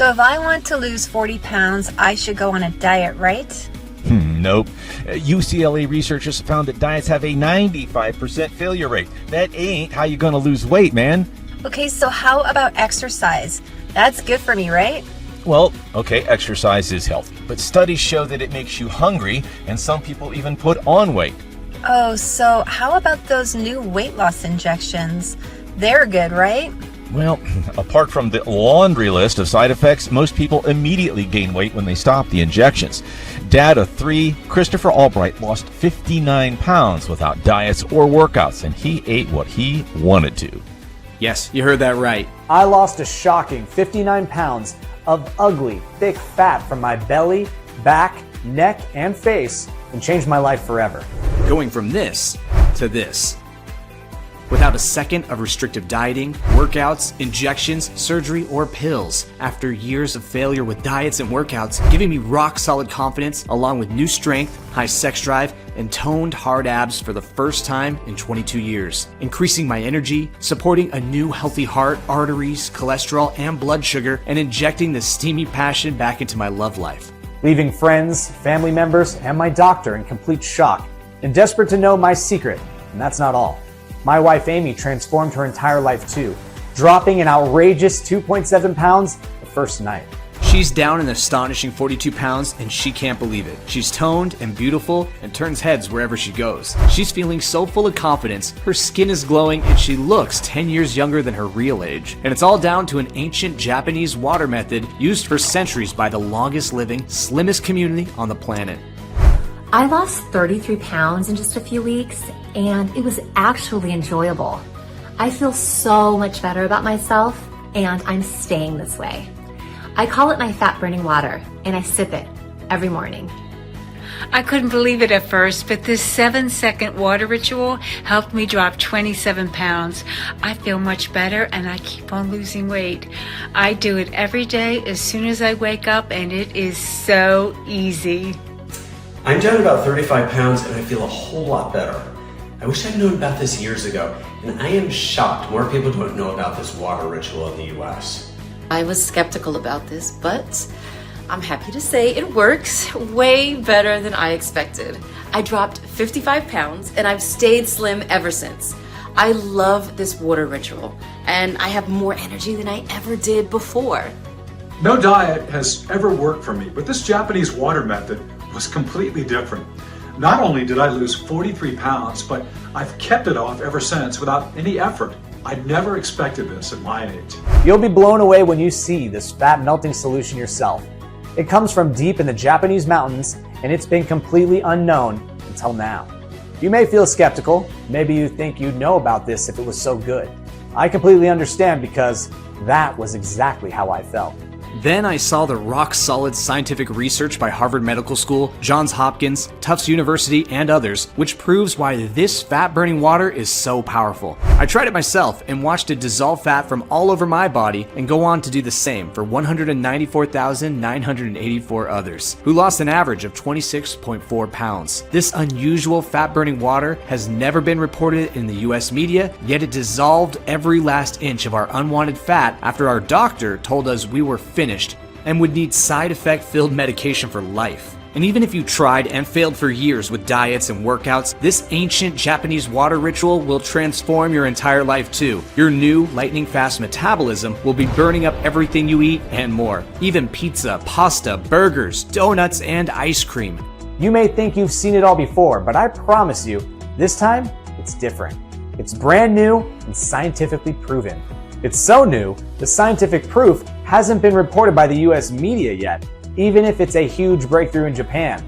So if I want to lose 40 pounds, I should go on a diet, right? Nope. UCLA researchers found that diets have a 95% failure rate. That ain't how you're gonna lose weight, man. Okay, so how about exercise? That's good for me, right? Well, okay, exercise is healthy, but studies show that it makes you hungry, and some people even put on weight. Oh, so how about those new weight loss injections? They're good, right? Well, apart from the laundry list of side effects, most people immediately gain weight when they stop the injections. Dad of 3, Christopher Albright, lost 59 pounds without diets or workouts, and he ate what he wanted to. Yes, you heard that right. I lost a shocking 59 pounds of ugly, thick fat from my belly, back, neck, and face, and changed my life forever. Going from this to this. Without a second of restrictive dieting, workouts, injections, surgery, or pills. After years of failure with diets and workouts, giving me rock-solid confidence along with new strength, high sex drive, and toned hard abs for the first time in 22 years. Increasing my energy, supporting a new healthy heart, arteries, cholesterol, and blood sugar, and injecting the steamy passion back into my love life. Leaving friends, family members, and my doctor in complete shock and desperate to know my secret. And that's not all. My wife Amy transformed her entire life too, dropping an outrageous 2.7 pounds the first night. She's down an astonishing 42 pounds and she can't believe it. She's toned and beautiful and turns heads wherever she goes. She's feeling so full of confidence, her skin is glowing, and she looks 10 years younger than her real age. And it's all down to an ancient Japanese water method used for centuries by the longest living, slimmest community on the planet. I lost 33 pounds in just a few weeks, and it was actually enjoyable. I feel so much better about myself, and I'm staying this way. I call it my fat burning water, and I sip it every morning. I couldn't believe it at first, but this 7-second water ritual helped me drop 27 pounds. I feel much better and I keep on losing weight. I do it every day as soon as I wake up, and it is so easy. I'm down about 35 pounds and I feel a whole lot better. I wish I'd known about this years ago, and I am shocked more people don't know about this water ritual in the US. I was skeptical about this, but I'm happy to say it works way better than I expected. I dropped 55 pounds and I've stayed slim ever since. I love this water ritual and I have more energy than I ever did before. No diet has ever worked for me, but this Japanese water method was completely different. Not only did I lose 43 pounds, but I've kept it off ever since without any effort. I never expected this at my age. You'll be blown away when you see this fat melting solution yourself. It comes from deep in the Japanese mountains, and it's been completely unknown until now. You may feel skeptical. Maybe you think you'd know about this if it was so good. I completely understand, because that was exactly how I felt. Then I saw the rock-solid scientific research by Harvard Medical School, Johns Hopkins, Tufts University, and others, which proves why this fat-burning water is so powerful. I tried it myself and watched it dissolve fat from all over my body and go on to do the same for 194,984 others, who lost an average of 26.4 pounds. This unusual fat-burning water has never been reported in the US media, yet it dissolved every last inch of our unwanted fat after our doctor told us we were finished and would need side effect filled medication for life. And even if you tried and failed for years with diets and workouts, this ancient Japanese water ritual will transform your entire life too. Your new lightning fast metabolism will be burning up everything you eat and more, even pizza, pasta, burgers, donuts, and ice cream. You may think you've seen it all before, but I promise you, this time it's different. It's brand new and scientifically proven. It's so new, the scientific proof hasn't been reported by the US media yet, even if it's a huge breakthrough in Japan.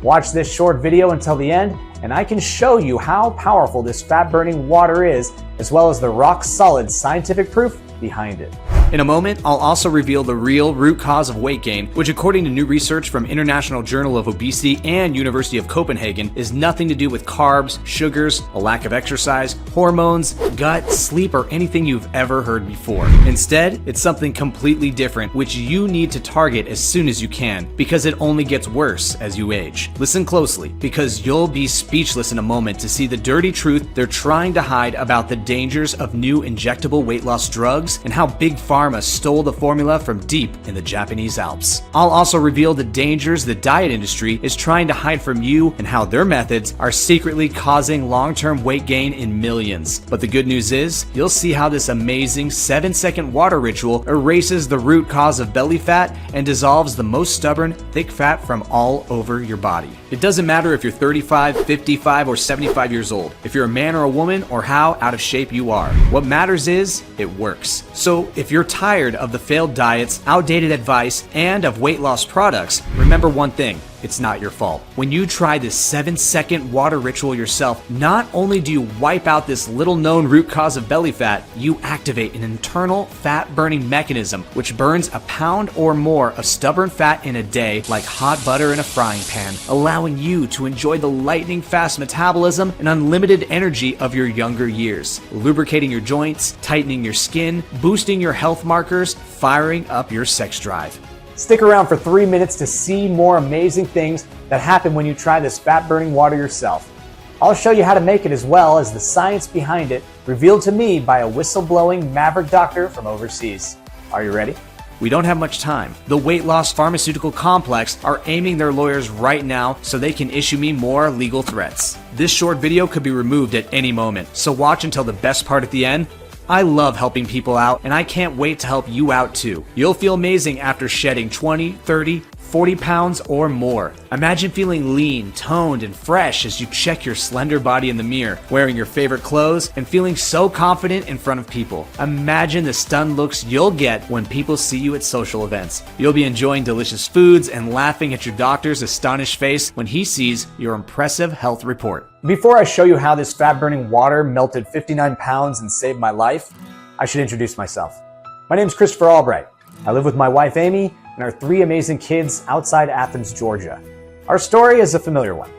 Watch this short video until the end, and I can show you how powerful this fat-burning water is, as well as the rock-solid scientific proof behind it. In a moment, I'll also reveal the real root cause of weight gain, which according to new research from International Journal of Obesity and University of Copenhagen is nothing to do with carbs, sugars, a lack of exercise, hormones, gut, sleep, or anything you've ever heard before. Instead, it's something completely different, which you need to target as soon as you can, because it only gets worse as you age. Listen closely, because you'll be speechless in a moment to see the dirty truth they're trying to hide about the dangers of new injectable weight loss drugs and how big pharma Pharma stole the formula from deep in the Japanese Alps. I'll also reveal the dangers the diet industry is trying to hide from you and how their methods are secretly causing long-term weight gain in millions. But the good news is, you'll see how this amazing 7-second water ritual erases the root cause of belly fat and dissolves the most stubborn, thick fat from all over your body. It doesn't matter if you're 35, 55, or 75 years old, if you're a man or a woman, or how out of shape you are. What matters is, it works. So if you're tired of the failed diets, outdated advice, and of weight loss products, remember one thing. It's not your fault. When you try this 7-second water ritual yourself, not only do you wipe out this little known root cause of belly fat, you activate an internal fat burning mechanism which burns a pound or more of stubborn fat in a day like hot butter in a frying pan, allowing you to enjoy the lightning fast metabolism and unlimited energy of your younger years, lubricating your joints, tightening your skin, boosting your health markers, firing up your sex drive. Stick around for 3 minutes to see more amazing things that happen when you try this fat-burning water yourself. I'll show you how to make it as well as the science behind it, revealed to me by a whistleblowing maverick doctor from overseas. Are you ready? We don't have much time. The weight loss pharmaceutical complex are aiming their lawyers right now so they can issue me more legal threats. This short video could be removed at any moment, so watch until the best part at the end. I love helping people out, and I can't wait to help you out too. You'll feel amazing after shedding 20, 30, 40 pounds or more. Imagine feeling lean, toned, and fresh as you check your slender body in the mirror, wearing your favorite clothes, and feeling so confident in front of people. Imagine the stunned looks you'll get when people see you at social events. You'll be enjoying delicious foods and laughing at your doctor's astonished face when he sees your impressive health report. Before I show you how this fat-burning water melted 59 pounds and saved my life, I should introduce myself. My name is Christopher Albright. I live with my wife Amy and our 3 amazing kids outside Athens, Georgia. Our story is a familiar one.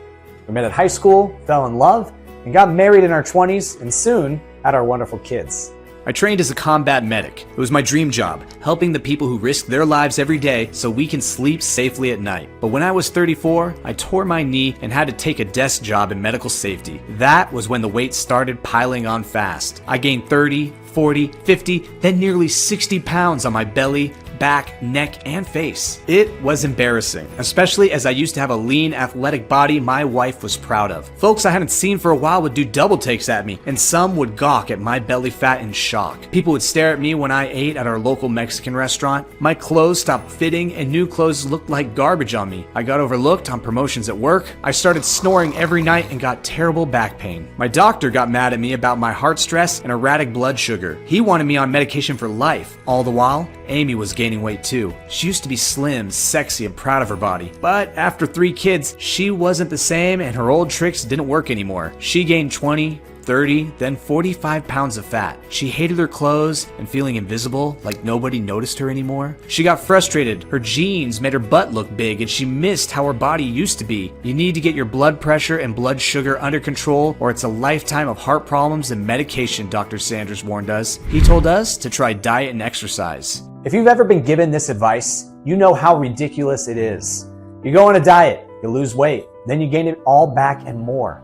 We met at high school, fell in love, and got married in our 20s, and soon had our wonderful kids. I trained as a combat medic. It was my dream job, helping the people who risk their lives every day so we can sleep safely at night. But when I was 34, I tore my knee and had to take a desk job in medical safety. That was when the weight started piling on fast. I gained 30, 40, 50, then nearly 60 pounds on my belly, back, neck, and face. It was embarrassing, especially as I used to have a lean, athletic body my wife was proud of. Folks I hadn't seen for a while would do double takes at me, and some would gawk at my belly fat in shock. People would stare at me when I ate at our local Mexican restaurant. My clothes stopped fitting, and new clothes looked like garbage on me. I got overlooked on promotions at work. I started snoring every night and got terrible back pain. My doctor got mad at me about my heart stress and erratic blood sugar. He wanted me on medication for life. All the while, Amy was gaining weight too. She used to be slim, sexy, and proud of her body. But after 3 kids, she wasn't the same and her old tricks didn't work anymore. She gained 20, 30, then 45 pounds of fat. She hated her clothes and feeling invisible, like nobody noticed her anymore. She got frustrated. Her jeans made her butt look big and she missed how her body used to be. You need to get your blood pressure and blood sugar under control or it's a lifetime of heart problems and medication, Dr. Sanders warned us. He told us to try diet and exercise. If you've ever been given this advice, you know how ridiculous it is. You go on a diet, you lose weight, then you gain it all back and more.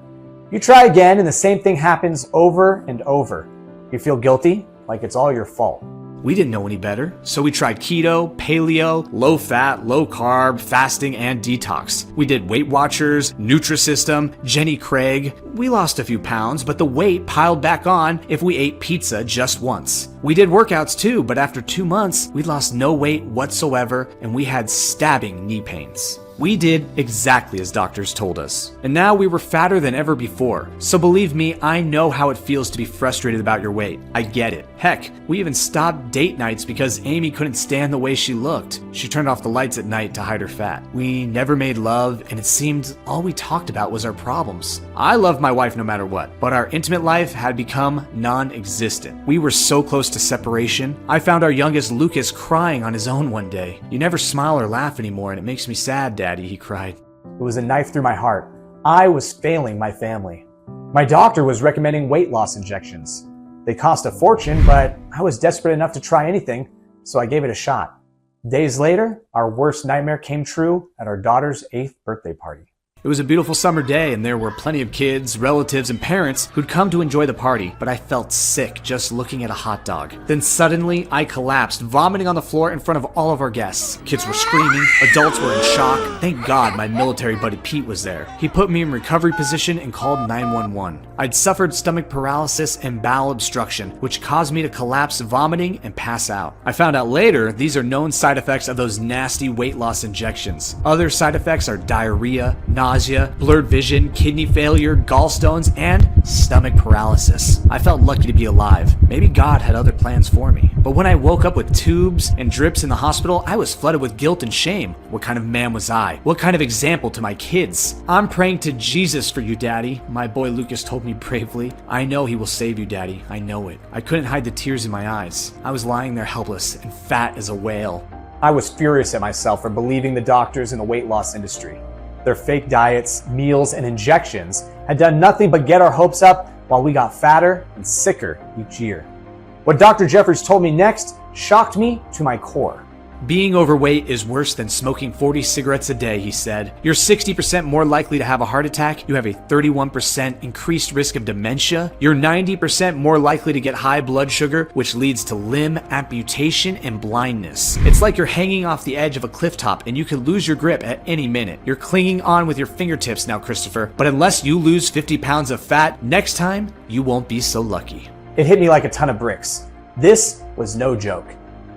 You try again and the same thing happens over and over. You feel guilty, like it's all your fault. We didn't know any better, so we tried keto, paleo, low fat, low carb, fasting, and detox. We did Weight Watchers, Nutrisystem, Jenny Craig. We lost a few pounds, but the weight piled back on if we ate pizza just once. We did workouts too, but after 2 months, we lost no weight whatsoever and we had stabbing knee pains. We did exactly as doctors told us. And now we were fatter than ever before. So believe me, I know how it feels to be frustrated about your weight. I get it. Heck, we even stopped date nights because Amy couldn't stand the way she looked. She turned off the lights at night to hide her fat. We never made love, and it seemed all we talked about was our problems. I loved my wife no matter what, but our intimate life had become non-existent. We were so close to separation. I found our youngest Lucas crying on his own one day. You never smile or laugh anymore, and it makes me sad, Daddy, he cried. It was a knife through my heart. I was failing my family. My doctor was recommending weight loss injections. They cost a fortune, but I was desperate enough to try anything, so I gave it a shot. Days later, our worst nightmare came true at our daughter's 8th birthday party. It was a beautiful summer day and there were plenty of kids, relatives, and parents who'd come to enjoy the party, but I felt sick just looking at a hot dog. Then suddenly, I collapsed, vomiting on the floor in front of all of our guests. Kids were screaming, adults were in shock. Thank God my military buddy Pete was there. He put me in recovery position and called 911. I'd suffered stomach paralysis and bowel obstruction, which caused me to collapse, vomiting, and pass out. I found out later these are known side effects of those nasty weight loss injections. Other side effects are diarrhea, nausea, blurred vision, kidney failure, gallstones, and stomach paralysis. I felt lucky to be alive. Maybe God had other plans for me. But when I woke up with tubes and drips in the hospital, I was flooded with guilt and shame. What kind of man was I? What kind of example to my kids? I'm praying to Jesus for you, Daddy, my boy Lucas told me bravely. I know he will save you, Daddy. I know it. I couldn't hide the tears in my eyes. I was lying there helpless and fat as a whale. I was furious at myself for believing the doctors in the weight loss industry. Their fake diets, meals, and injections had done nothing but get our hopes up while we got fatter and sicker each year. What Dr. Jeffers told me next shocked me to my core. Being overweight is worse than smoking 40 cigarettes a day, he said. You're 60% more likely to have a heart attack. You have a 31% increased risk of dementia. You're 90% more likely to get high blood sugar, which leads to limb amputation and blindness. It's like you're hanging off the edge of a cliff top and you could lose your grip at any minute. You're clinging on with your fingertips now, Christopher, but unless you lose 50 pounds of fat, next time you won't be so lucky. It hit me like a ton of bricks. This was no joke.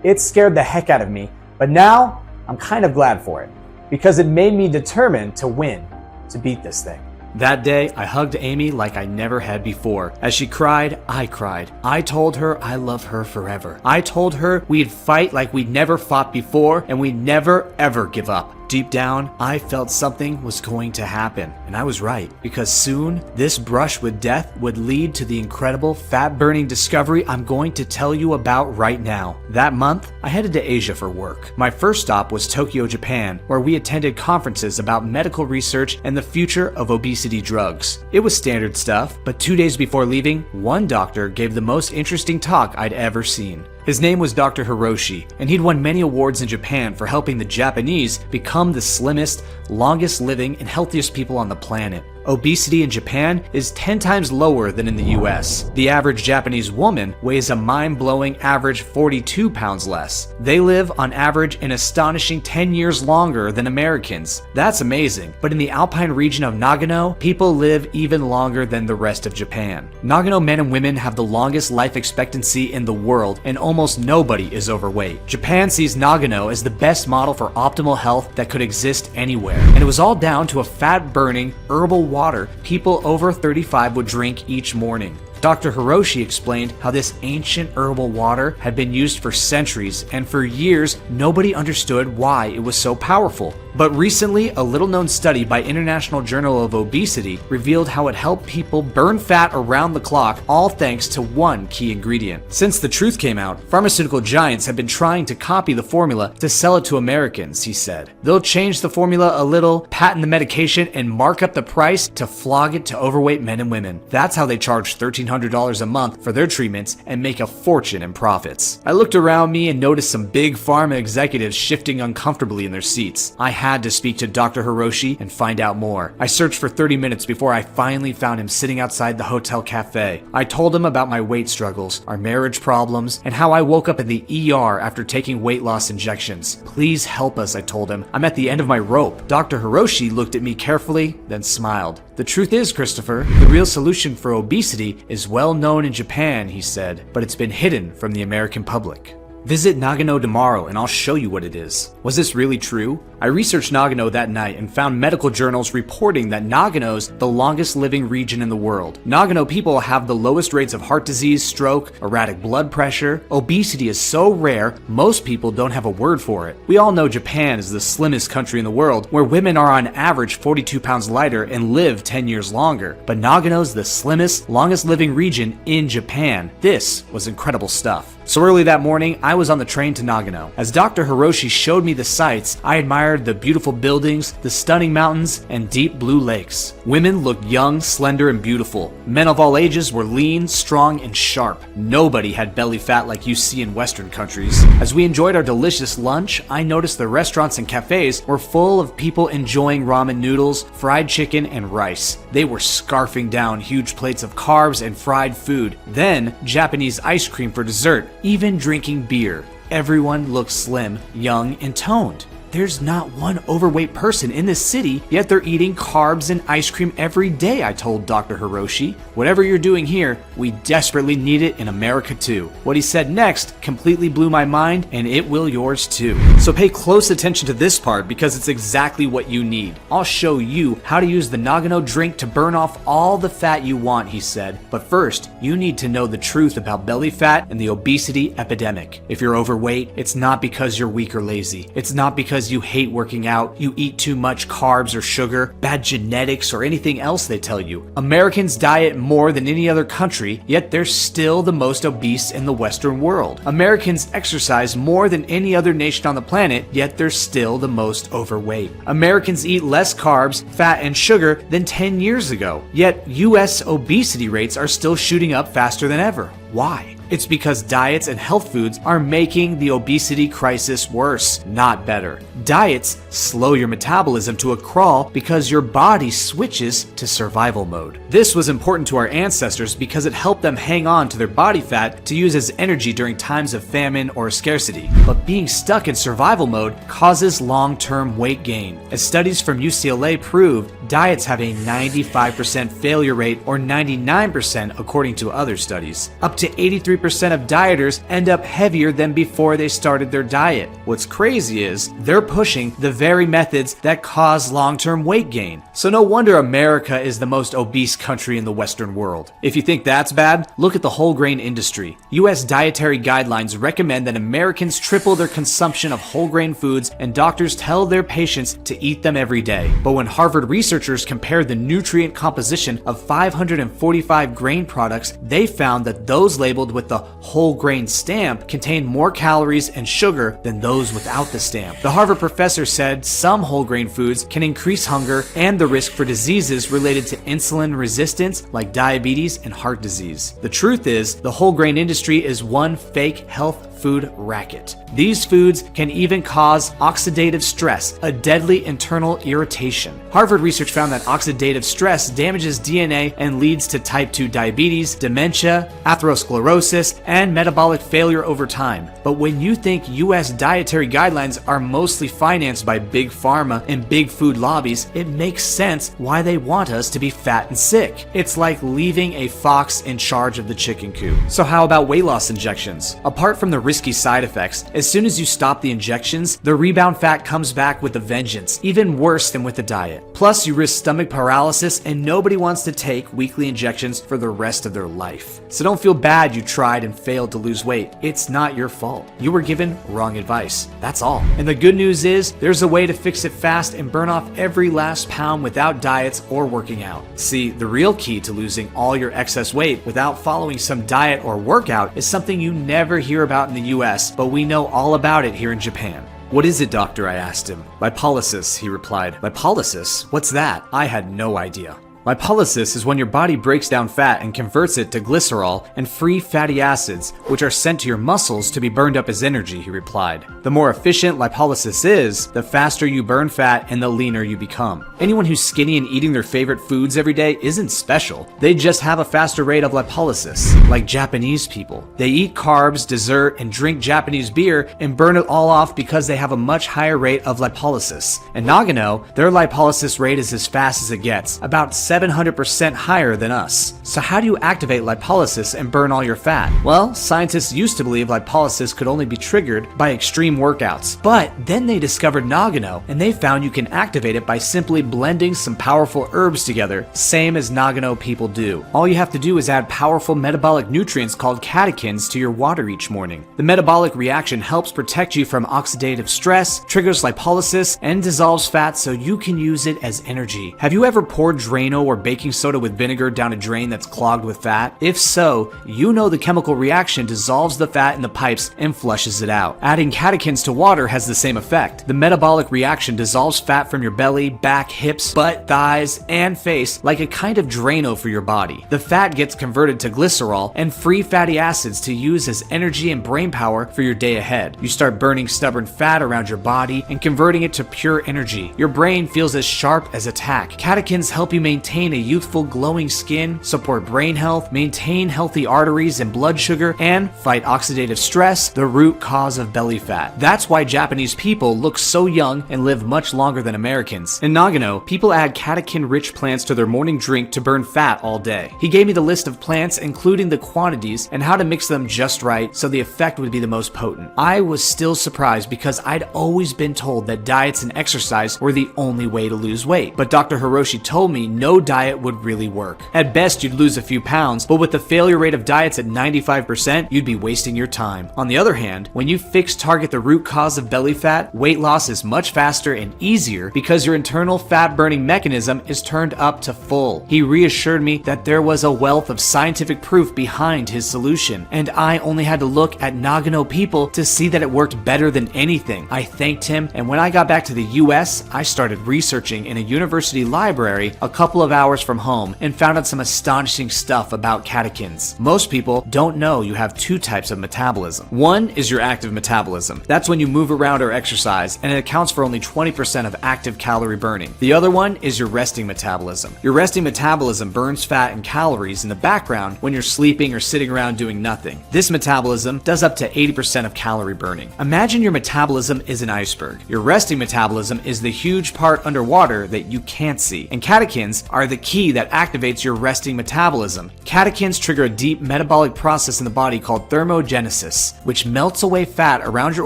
It scared the heck out of me, but now I'm kind of glad for it because it made me determined to win, to beat this thing. That day, I hugged Amy like I never had before. As she cried, I cried. I told her I love her forever. I told her we'd fight like we'd never fought before and we'd never ever give up. Deep down, I felt something was going to happen, and I was right, because soon, this brush with death would lead to the incredible fat-burning discovery I'm going to tell you about right now. That month, I headed to Asia for work. My first stop was Tokyo, Japan, where we attended conferences about medical research and the future of obesity drugs. It was standard stuff, but 2 days before leaving, one doctor gave the most interesting talk I'd ever seen. His name was Dr. Hiroshi, and he'd won many awards in Japan for helping the Japanese become the slimmest, longest living, and healthiest people on the planet. Obesity in Japan is 10 times lower than in the US. The average Japanese woman weighs a mind-blowing average 42 pounds less. They live on average an astonishing 10 years longer than Americans. That's amazing. But in the alpine region of Nagano, people live even longer than the rest of Japan. Nagano men and women have the longest life expectancy in the world, and almost nobody is overweight. Japan sees Nagano as the best model for optimal health that could exist anywhere. And it was all down to a fat-burning, herbal water people over 35 would drink each morning. Dr. Hiroshi explained how this ancient herbal water had been used for centuries, and for years, nobody understood why it was so powerful. But recently, a little-known study by International Journal of Obesity revealed how it helped people burn fat around the clock, all thanks to one key ingredient. Since the truth came out, pharmaceutical giants have been trying to copy the formula to sell it to Americans, he said. They'll change the formula a little, patent the medication, and mark up the price to flog it to overweight men and women. That's how they charge $1,300 a month for their treatments and make a fortune in profits. I looked around me and noticed some big pharma executives shifting uncomfortably in their seats. I had to speak to Dr. Hiroshi and find out more. I searched for 30 minutes before I finally found him sitting outside the hotel cafe. I told him about my weight struggles, our marriage problems, and how I woke up in the ER after taking weight loss injections. Please help us, I told him. I'm at the end of my rope. Dr. Hiroshi looked at me carefully, then smiled. The truth is, Christopher, the real solution for obesity is well known in Japan, he said, but it's been hidden from the American public. Visit Nagano tomorrow and I'll show you what it is. Was this really true? I researched Nagano that night and found medical journals reporting that Nagano's the longest living region in the world. Nagano people have the lowest rates of heart disease, stroke, erratic blood pressure. Obesity is so rare, most people don't have a word for it. We all know Japan is the slimmest country in the world, where women are on average 42 pounds lighter and live 10 years longer. But Nagano's the slimmest, longest living region in Japan. This was incredible stuff. So early that morning, I was on the train to Nagano. As Dr. Hiroshi showed me the sights, I admired admired the beautiful buildings, the stunning mountains, and deep blue lakes. Women looked young, slender, and beautiful. Men of all ages were lean, strong, and sharp. Nobody had belly fat like you see in Western countries. As we enjoyed our delicious lunch, I noticed the restaurants and cafes were full of people enjoying ramen noodles, fried chicken, and rice. They were scarfing down huge plates of carbs and fried food. Then, Japanese ice cream for dessert, even drinking beer. Everyone looked slim, young, and toned. There's not one overweight person in this city, yet they're eating carbs and ice cream every day, I told Dr. Hiroshi. Whatever you're doing here, we desperately need it in America too. What he said next completely blew my mind, and it will yours too. So pay close attention to this part because it's exactly what you need. I'll show you how to use the Nagano drink to burn off all the fat you want, he said. But first, you need to know the truth about belly fat and the obesity epidemic. If you're overweight, it's not because you're weak or lazy. It's not because you hate working out, you eat too much carbs or sugar, bad genetics, or anything else they tell you. Americans diet more than any other country, yet they're still the most obese in the Western world. Americans exercise more than any other nation on the planet, yet they're still the most overweight. Americans eat less carbs, fat, and sugar than 10 years ago, yet US obesity rates are still shooting up faster than ever. Why? It's because diets and health foods are making the obesity crisis worse, not better. Diets slow your metabolism to a crawl because your body switches to survival mode. This was important to our ancestors because it helped them hang on to their body fat to use as energy during times of famine or scarcity. But being stuck in survival mode causes long-term weight gain. As studies from UCLA proved, diets have a 95% failure rate or 99% according to other studies. Up to 83% of dieters end up heavier than before they started their diet. What's crazy is they're pushing the very methods that cause long-term weight gain. So no wonder America is the most obese country in the Western world. If you think that's bad, look at the whole grain industry. US dietary guidelines recommend that Americans triple their consumption of whole grain foods, and doctors tell their patients to eat them every day. But when Harvard researchers compared the nutrient composition of 545 grain products, they found that those labeled with the whole grain stamp contained more calories and sugar than those without the stamp. The Harvard professor said some whole grain foods can increase hunger and the risk for diseases related to insulin resistance like diabetes and heart disease. The truth is, the whole grain industry is one fake health food racket. These foods can even cause oxidative stress, a deadly internal irritation. Harvard research found that oxidative stress damages DNA and leads to type 2 diabetes, dementia, atherosclerosis, and metabolic failure over time. But when you think US dietary guidelines are mostly financed by big pharma and big food lobbies, it makes sense why they want us to be fat and sick. It's like leaving a fox in charge of the chicken coop. So how about weight loss injections? Apart from the risky side effects, as soon as you stop the injections, the rebound fat comes back with a vengeance, even worse than with the diet. Plus, you risk stomach paralysis, and nobody wants to take weekly injections for the rest of their life. So don't feel bad you tried and failed to lose weight. It's not your fault. You were given wrong advice. That's all. And the good news is, there's a way to fix it fast and burn off every last pound without diets or working out. See, the real key to losing all your excess weight without following some diet or workout is something you never hear about in the US, but we know all about it here in Japan. What is it, doctor? I asked him. Lipolysis, he replied. Lipolysis? What's that? I had no idea. Lipolysis is when your body breaks down fat and converts it to glycerol and free fatty acids, which are sent to your muscles to be burned up as energy, he replied. The more efficient lipolysis is, the faster you burn fat and the leaner you become. Anyone who's skinny and eating their favorite foods every day isn't special. They just have a faster rate of lipolysis, like Japanese people. They eat carbs, dessert, and drink Japanese beer and burn it all off because they have a much higher rate of lipolysis. In Nagano, their lipolysis rate is as fast as it gets, about 700% higher than us. So how do you activate lipolysis and burn all your fat? Well, scientists used to believe lipolysis could only be triggered by extreme workouts. But then they discovered Nagano, and they found you can activate it by simply blending some powerful herbs together, same as Nagano people do. All you have to do is add powerful metabolic nutrients called catechins to your water each morning. The metabolic reaction helps protect you from oxidative stress, triggers lipolysis, and dissolves fat so you can use it as energy. Have you ever poured Drano oregano or baking soda with vinegar down a drain that's clogged with fat? If so, you know the chemical reaction dissolves the fat in the pipes and flushes it out. Adding catechins to water has the same effect. The metabolic reaction dissolves fat from your belly, back, hips, butt, thighs, and face like a kind of Drano for your body. The fat gets converted to glycerol and free fatty acids to use as energy and brain power for your day ahead. You start burning stubborn fat around your body and converting it to pure energy. Your brain feels as sharp as a tack. Catechins help you maintain a youthful, glowing skin, support brain health, maintain healthy arteries and blood sugar, and fight oxidative stress, the root cause of belly fat. That's why Japanese people look so young and live much longer than Americans. In Nagano, people add catechin-rich plants to their morning drink to burn fat all day. He gave me the list of plants, including the quantities and how to mix them just right so the effect would be the most potent. I was still surprised because I'd always been told that diets and exercise were the only way to lose weight. But Dr. Hiroshi told me no diet would really work. At best, you'd lose a few pounds, but with the failure rate of diets at 95%, you'd be wasting your time. On the other hand, when you target the root cause of belly fat, weight loss is much faster and easier because your internal fat-burning mechanism is turned up to full. He reassured me that there was a wealth of scientific proof behind his solution, and I only had to look at Nagano people to see that it worked better than anything. I thanked him, and when I got back to the US, I started researching in a university library a couple of hours from home and found out some astonishing stuff about catechins. Most people don't know you have two types of metabolism. One is your active metabolism. That's when you move around or exercise, and it accounts for only 20% of active calorie burning. The other one is your resting metabolism. Your resting metabolism burns fat and calories in the background when you're sleeping or sitting around doing nothing. This metabolism does up to 80% of calorie burning. Imagine your metabolism is an iceberg. Your resting metabolism is the huge part underwater that you can't see. And catechins are the key that activates your resting metabolism. Catechins trigger a deep metabolic process in the body called thermogenesis, which melts away fat around your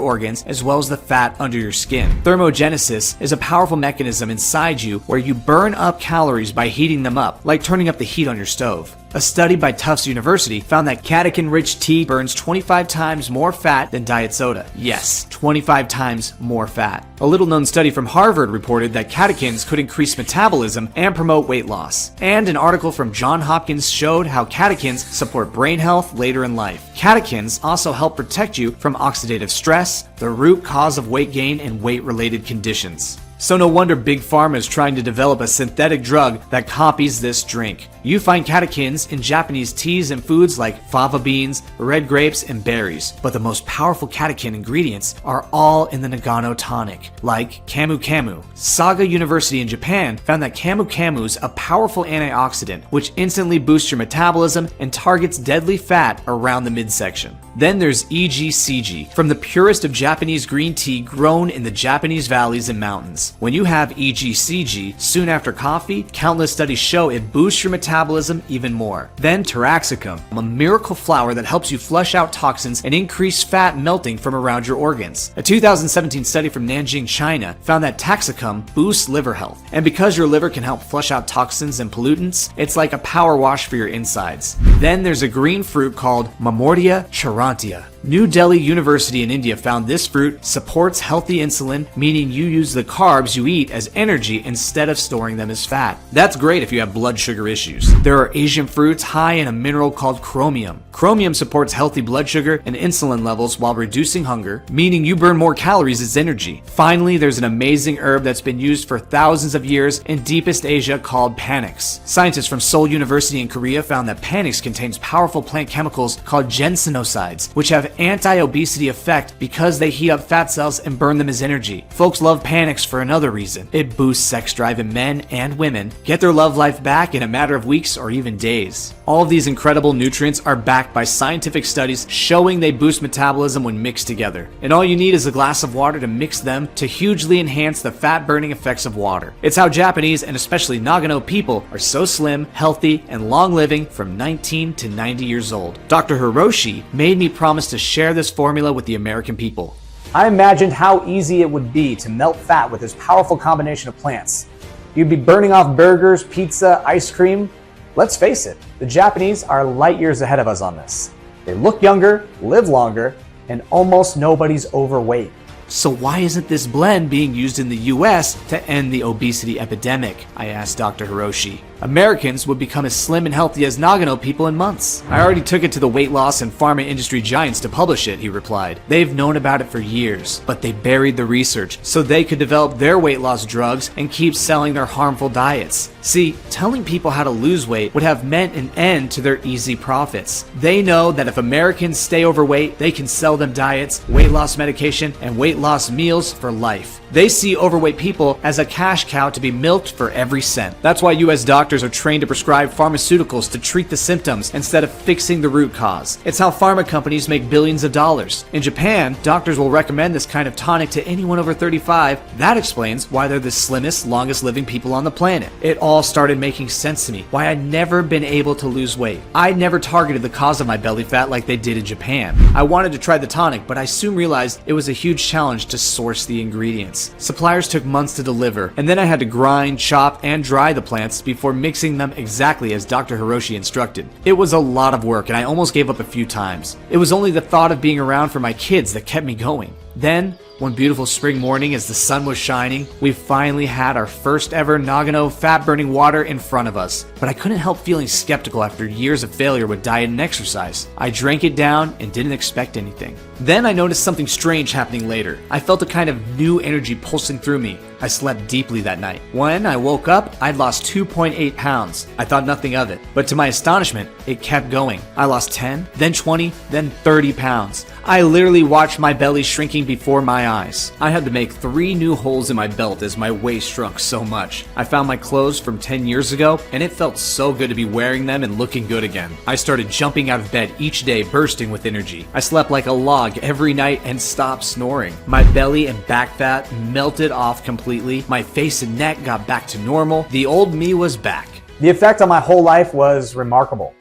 organs as well as the fat under your skin. Thermogenesis is a powerful mechanism inside you where you burn up calories by heating them up, like turning up the heat on your stove. A study by Tufts University found that catechin-rich tea burns 25 times more fat than diet soda. Yes, 25 times more fat. A little-known study from Harvard reported that catechins could increase metabolism and promote weight loss. And an article from Johns Hopkins showed how catechins support brain health later in life. Catechins also help protect you from oxidative stress, the root cause of weight gain and weight-related conditions. So no wonder Big Pharma is trying to develop a synthetic drug that copies this drink. You find catechins in Japanese teas and foods like fava beans, red grapes, and berries. But the most powerful catechin ingredients are all in the Nagano tonic, like Camu Camu. Saga University in Japan found that Camu Camu's a powerful antioxidant, which instantly boosts your metabolism and targets deadly fat around the midsection. Then there's EGCG, from the purest of Japanese green tea grown in the Japanese valleys and mountains. When you have EGCG soon after coffee, countless studies show it boosts your metabolism even more. Then taraxacum, a miracle flower that helps you flush out toxins and increase fat melting from around your organs. A 2017 study from Nanjing, China found that taraxacum boosts liver health. And because your liver can help flush out toxins and pollutants, it's like a power wash for your insides. Then there's a green fruit called Mamordia charantia. New Delhi University in India found this fruit supports healthy insulin, meaning you use the carbs you eat as energy instead of storing them as fat. That's great if you have blood sugar issues. There are Asian fruits high in a mineral called chromium. Chromium supports healthy blood sugar and insulin levels while reducing hunger, meaning you burn more calories as energy. Finally, there's an amazing herb that's been used for thousands of years in deepest Asia called panax. Scientists from Seoul University in Korea found that panax contains powerful plant chemicals called ginsenosides, which have anti-obesity effect because they heat up fat cells and burn them as energy. Folks love panax for another reason. It boosts sex drive in men and women, get their love life back in a matter of weeks or even days. All of these incredible nutrients are backed by scientific studies showing they boost metabolism when mixed together. And all you need is a glass of water to mix them to hugely enhance the fat-burning effects of water. It's how Japanese and especially Nagano people are so slim, healthy, and long-living from 19 to 90 years old. Dr. Hiroshi made me promise to share this formula with the American people. I imagined how easy it would be to melt fat with this powerful combination of plants. You'd be burning off burgers, pizza, ice cream. Let's face it, the Japanese are light years ahead of us on this. They look younger, live longer, and almost nobody's overweight. So why isn't this blend being used in the US to end the obesity epidemic? I asked Dr. Hiroshi. Americans would become as slim and healthy as Nagano people in months. I already took it to the weight loss and pharma industry giants to publish it, he replied. They've known about it for years, but they buried the research so they could develop their weight loss drugs and keep selling their harmful diets. See, telling people how to lose weight would have meant an end to their easy profits. They know that if Americans stay overweight, they can sell them diets, weight loss medication, and weight loss meals for life. They see overweight people as a cash cow to be milked for every cent. That's why US doctors are trained to prescribe pharmaceuticals to treat the symptoms instead of fixing the root cause. It's how pharma companies make billions of dollars. In Japan, doctors will recommend this kind of tonic to anyone over 35. That explains why they're the slimmest, longest living people on the planet. It all started making sense to me, why I'd never been able to lose weight. I'd never targeted the cause of my belly fat like they did in Japan. I wanted to try the tonic, but I soon realized it was a huge challenge to source the ingredients. Suppliers took months to deliver, and then I had to grind, chop, and dry the plants before mixing them exactly as Dr. Hiroshi instructed. It was a lot of work, and I almost gave up a few times. It was only the thought of being around for my kids that kept me going. Then, one beautiful spring morning as the sun was shining, we finally had our first ever Nagano fat-burning water in front of us. But I couldn't help feeling skeptical after years of failure with diet and exercise. I drank it down and didn't expect anything. Then I noticed something strange happening later. I felt a kind of new energy pulsing through me. I slept deeply that night. When I woke up, I'd lost 2.8 pounds. I thought nothing of it, but to my astonishment, it kept going. I lost 10, then 20, then 30 pounds. I literally watched my belly shrinking before my eyes. I had to make 3 new holes in my belt as my waist shrunk so much. I found my clothes from 10 years ago, and it felt so good to be wearing them and looking good again. I started jumping out of bed each day, bursting with energy. I slept like a log every night and stopped snoring. My belly and back fat melted off completely. My face and neck got back to normal. The old me was back. The effect on my whole life was remarkable.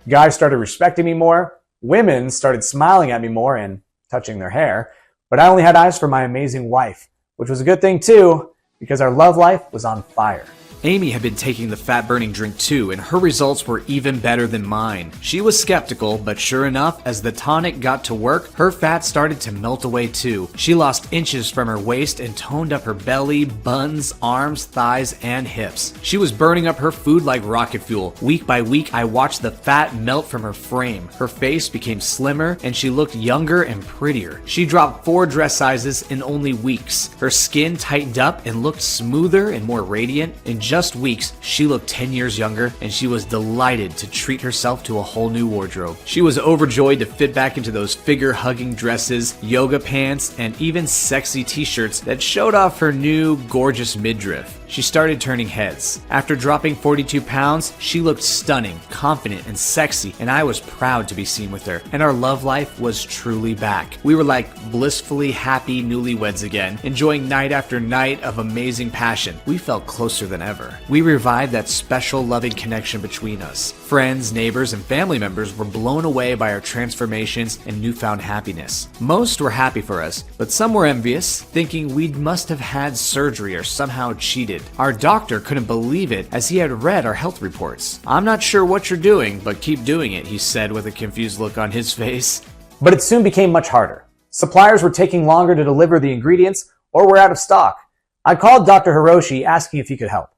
Guys started respecting me more. Women started smiling at me more and touching their hair. But I only had eyes for my amazing wife, which was a good thing too, because our love life was on fire. Amy had been taking the fat-burning drink too, and her results were even better than mine. She was skeptical, but sure enough, as the tonic got to work, her fat started to melt away too. She lost inches from her waist and toned up her belly, buns, arms, thighs, and hips. She was burning up her food like rocket fuel. Week by week, I watched the fat melt from her frame. Her face became slimmer, and she looked younger and prettier. She dropped 4 dress sizes in only weeks. Her skin tightened up and looked smoother and more radiant. In just weeks, she looked 10 years younger, and she was delighted to treat herself to a whole new wardrobe. She was overjoyed to fit back into those figure-hugging dresses, yoga pants, and even sexy t-shirts that showed off her new, gorgeous midriff. She started turning heads. After dropping 42 pounds, she looked stunning, confident, and sexy, and I was proud to be seen with her, and our love life was truly back. We were like blissfully happy newlyweds again, enjoying night after night of amazing passion. We felt closer than ever. We revived that special loving connection between us. Friends, neighbors, and family members were blown away by our transformations and newfound happiness. Most were happy for us, but some were envious, thinking we must have had surgery or somehow cheated. Our doctor couldn't believe it as he had read our health reports. "I'm not sure what you're doing, but keep doing it," he said with a confused look on his face. But it soon became much harder. Suppliers were taking longer to deliver the ingredients or were out of stock. I called Dr. Hiroshi asking if he could help.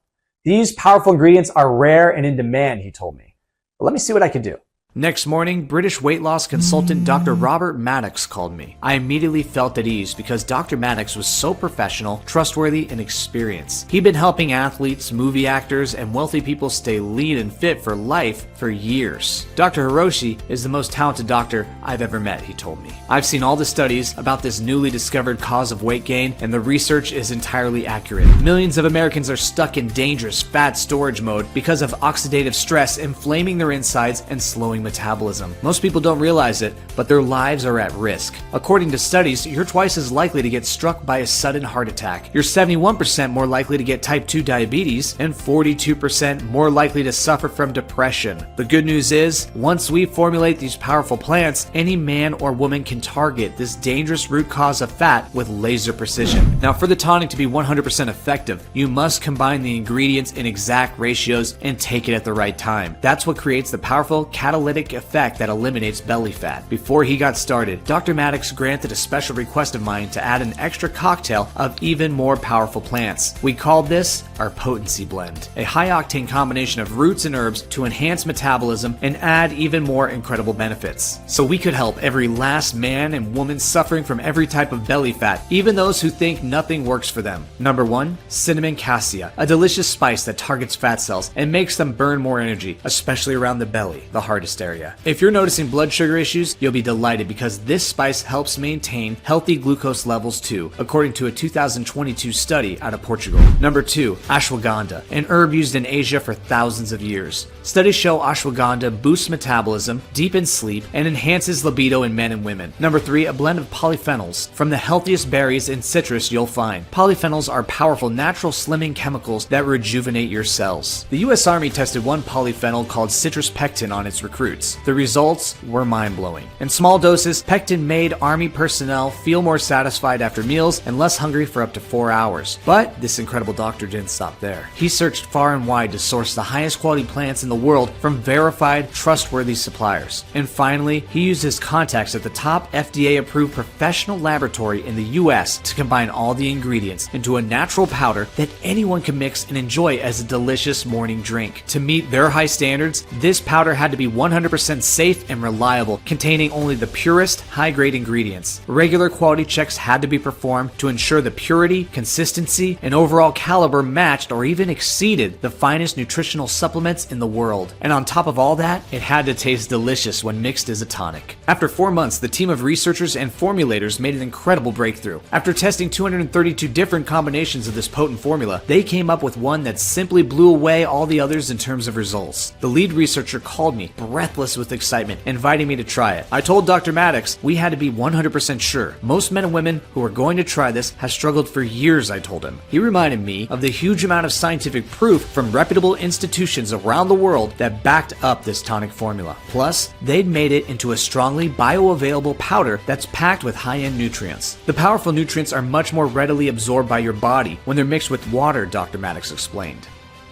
These powerful ingredients are rare and in demand, he told me. But let me see what I could do. Next morning, British weight loss consultant Dr. Robert Maddox called me. I immediately felt at ease because Dr. Maddox was so professional, trustworthy, and experienced. He'd been helping athletes, movie actors, and wealthy people stay lean and fit for life for years. Dr. Hiroshi is the most talented doctor I've ever met, he told me. I've seen all the studies about this newly discovered cause of weight gain, and the research is entirely accurate. Millions of Americans are stuck in dangerous fat storage mode because of oxidative stress inflaming their insides and slowing metabolism. Most people don't realize it, but their lives are at risk. According to studies, you're twice as likely to get struck by a sudden heart attack. You're 71% more likely to get type 2 diabetes and 42% more likely to suffer from depression. The good news is, once we formulate these powerful plants, any man or woman can target this dangerous root cause of fat with laser precision. Now, for the tonic to be 100% effective, you must combine the ingredients in exact ratios and take it at the right time. That's what creates the powerful catalytic catalytic effect that eliminates belly fat. Before he got started, Dr. Maddox granted a special request of mine to add an extra cocktail of even more powerful plants. We called this our potency blend, a high-octane combination of roots and herbs to enhance metabolism and add even more incredible benefits. So we could help every last man and woman suffering from every type of belly fat, even those who think nothing works for them. Number 1, cinnamon cassia, a delicious spice that targets fat cells and makes them burn more energy, especially around the belly, the hardest area. If you're noticing blood sugar issues, you'll be delighted because this spice helps maintain healthy glucose levels too, according to a 2022 study out of Portugal. Number 2, ashwagandha, an herb used in Asia for thousands of years. Studies show ashwagandha boosts metabolism, deepens sleep, and enhances libido in men and women. Number 3, a blend of polyphenols from the healthiest berries and citrus you'll find. Polyphenols are powerful natural slimming chemicals that rejuvenate your cells. The US Army tested one polyphenol called citrus pectin on its recruits. The results were mind-blowing. In small doses, pectin made Army personnel feel more satisfied after meals and less hungry for up to 4 hours. But this incredible doctor didn't stop there. He searched far and wide to source the highest quality plants in the world from verified, trustworthy suppliers. And finally, he used his contacts at the top FDA-approved professional laboratory in the US to combine all the ingredients into a natural powder that anyone can mix and enjoy as a delicious morning drink. To meet their high standards, this powder had to be 100% safe and reliable, containing only the purest, high-grade ingredients. Regular quality checks had to be performed to ensure the purity, consistency, and overall caliber matched or even exceeded the finest nutritional supplements in the world. And on top of all that, it had to taste delicious when mixed as a tonic. After 4 months, the team of researchers and formulators made an incredible breakthrough. After testing 232 different combinations of this potent formula, they came up with one that simply blew away all the others in terms of results. The lead researcher called me, breathless with excitement, inviting me to try it. I told Dr. Maddox we had to be 100% sure. Most men and women who are going to try this have struggled for years, I told him. He reminded me of the huge amount of scientific proof from reputable institutions around the world that backed up this tonic formula. Plus, they'd made it into a strongly bioavailable powder that's packed with high-end nutrients. The powerful nutrients are much more readily absorbed by your body when they're mixed with water, Dr. Maddox explained.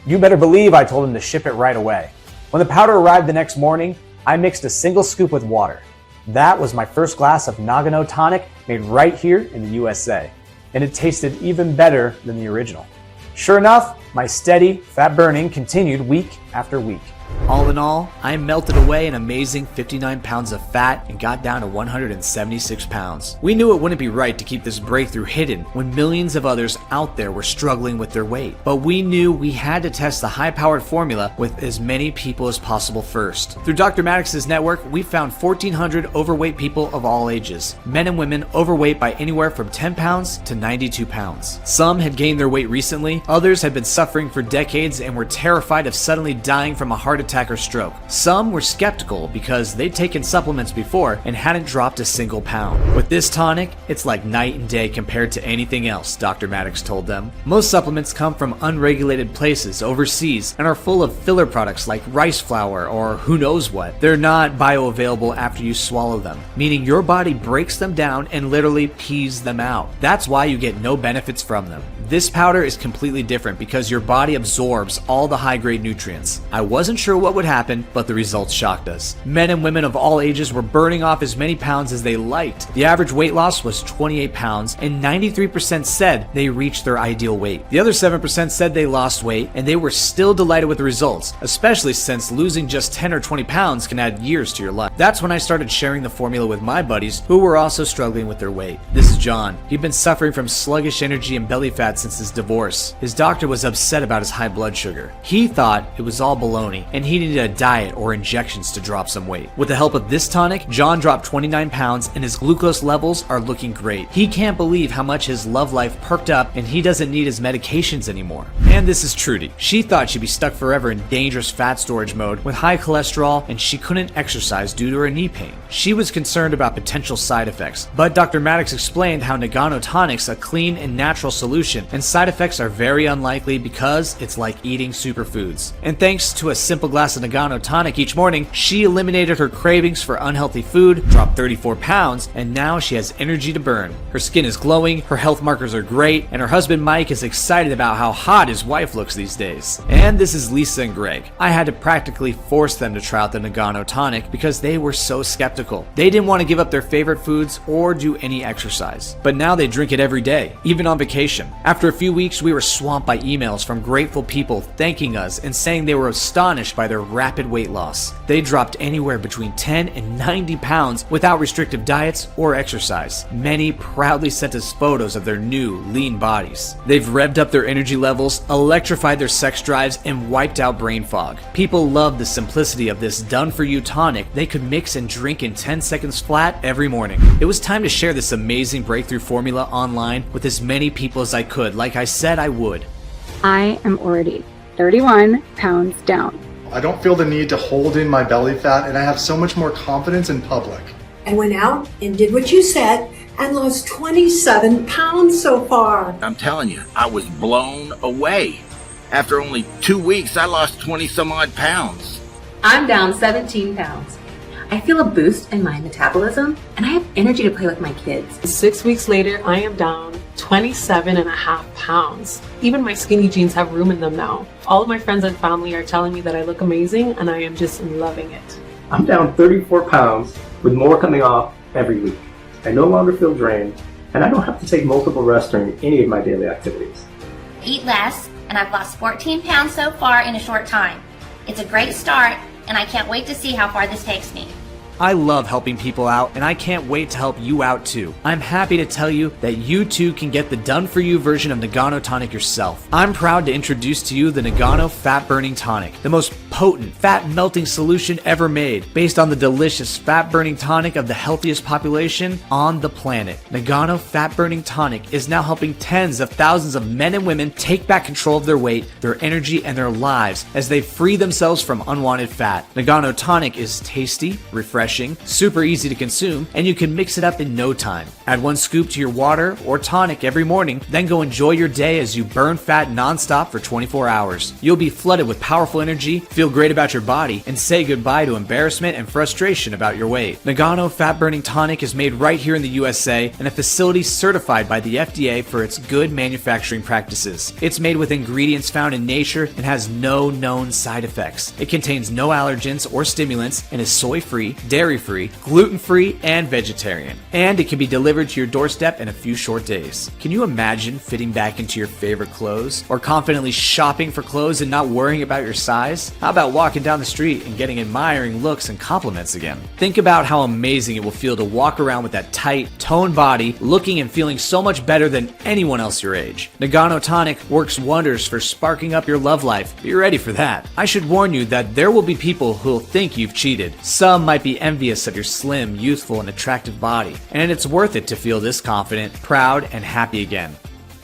You better believe I told him to ship it right away. When the powder arrived the next morning, I mixed a single scoop with water. That was my first glass of Nagano Tonic made right here in the USA. And it tasted even better than the original. Sure enough, my steady fat burning continued week after week. All in all, I melted away an amazing 59 pounds of fat and got down to 176 pounds. We knew it wouldn't be right to keep this breakthrough hidden when millions of others out there were struggling with their weight. But we knew we had to test the high-powered formula with as many people as possible first. Through Dr. Maddox's network, we found 1,400 overweight people of all ages, men and women overweight by anywhere from 10 pounds to 92 pounds. Some had gained their weight recently, others had been suffering for decades and were terrified of suddenly dying from a heart attack or stroke. Some were skeptical because they'd taken supplements before and hadn't dropped a single pound. With this tonic, it's like night and day compared to anything else, Dr. Maddox told them. Most supplements come from unregulated places overseas and are full of filler products like rice flour or who knows what. They're not bioavailable after you swallow them, meaning your body breaks them down and literally pees them out. That's why you get no benefits from them. This powder is completely different because your body absorbs all the high-grade nutrients. I wasn't sure what would happen, but the results shocked us. Men and women of all ages were burning off as many pounds as they liked. The average weight loss was 28 pounds, and 93% said they reached their ideal weight. The other 7% said they lost weight, and they were still delighted with the results, especially since losing just 10 or 20 pounds can add years to your life. That's when I started sharing the formula with my buddies who were also struggling with their weight. This is John. He'd been suffering from sluggish energy and belly fat since his divorce. His doctor was upset about his high blood sugar. He thought it was all baloney, and he needed a diet or injections to drop some weight. With the help of this tonic, John dropped 29 pounds and his glucose levels are looking great. He can't believe how much his love life perked up and he doesn't need his medications anymore. And this is Trudy. She thought she'd be stuck forever in dangerous fat storage mode with high cholesterol and she couldn't exercise due to her knee pain. She was concerned about potential side effects, but Dr. Maddox explained how Nagano Tonic's a clean and natural solution and side effects are very unlikely because it's like eating superfoods. And thanks to a simple glass of Nagano Tonic each morning, she eliminated her cravings for unhealthy food, dropped 34 pounds, and now she has energy to burn. Her skin is glowing, her health markers are great, and her husband Mike is excited about how hot his wife looks these days. And this is Lisa and Greg. I had to practically force them to try out the Nagano Tonic because they were so skeptical. They didn't want to give up their favorite foods or do any exercise. But now they drink it every day, even on vacation. After a few weeks, we were swamped by emails from grateful people thanking us and saying they were astonished by their rapid weight loss. They dropped anywhere between 10 and 90 pounds without restrictive diets or exercise. Many proudly sent us photos of their new lean bodies. They've revved up their energy levels, electrified their sex drives, and wiped out brain fog. People love the simplicity of this done-for-you tonic they could mix and drink in 10 seconds flat every morning. It was time to share this amazing breakthrough formula online with as many people as I could, like I said I would. I am already 31 pounds down. I don't feel the need to hold in my belly fat, and I have so much more confidence in public. I went out and did what you said and lost 27 pounds so far. I'm telling you, I was blown away. After only 2 weeks, I lost 20 some odd pounds. I'm down 17 pounds. I feel a boost in my metabolism, and I have energy to play with my kids. 6 weeks later, I am down 27.5 pounds. Even my skinny jeans have room in them now. All of my friends and family are telling me that I look amazing, and I am just loving it. I'm down 34 pounds with more coming off every week. I no longer feel drained, and I don't have to take multiple rests during any of my daily activities. Eat less, and I've lost 14 pounds so far in a short time. It's a great start, and I can't wait to see how far this takes me. I love helping people out, and I can't wait to help you out too. I'm happy to tell you that you too can get the done-for-you version of Nagano Tonic yourself. I'm proud to introduce to you the Nagano Fat Burning Tonic, the most potent fat-melting solution ever made, based on the delicious fat-burning tonic of the healthiest population on the planet. Nagano Fat Burning Tonic is now helping tens of thousands of men and women take back control of their weight, their energy, and their lives as they free themselves from unwanted fat. Nagano Tonic is tasty, refreshing, super easy to consume, and you can mix it up in no time. Add 1 scoop to your water or tonic every morning, then go enjoy your day as you burn fat nonstop for 24 hours. You'll be flooded with powerful energy, feel great about your body, and say goodbye to embarrassment and frustration about your weight. Nagano Fat Burning Tonic is made right here in the USA in a facility certified by the FDA for its good manufacturing practices. It's made with ingredients found in nature and has no known side effects. It contains no allergens or stimulants and is soy-free, dairy-free, gluten-free, and vegetarian. And it can be delivered to your doorstep in a few short days. Can you imagine fitting back into your favorite clothes? Or confidently shopping for clothes and not worrying about your size? How about walking down the street and getting admiring looks and compliments again? Think about how amazing it will feel to walk around with that tight, toned body, looking and feeling so much better than anyone else your age. Nagano Tonic works wonders for sparking up your love life. Be ready for that. I should warn you that there will be people who'll think you've cheated. Some might be envious of your slim, youthful, and attractive body, and it's worth it to feel this confident, proud, and happy again.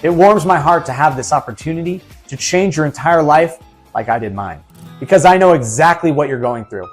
It warms my heart to have this opportunity to change your entire life like I did mine, because I know exactly what you're going through.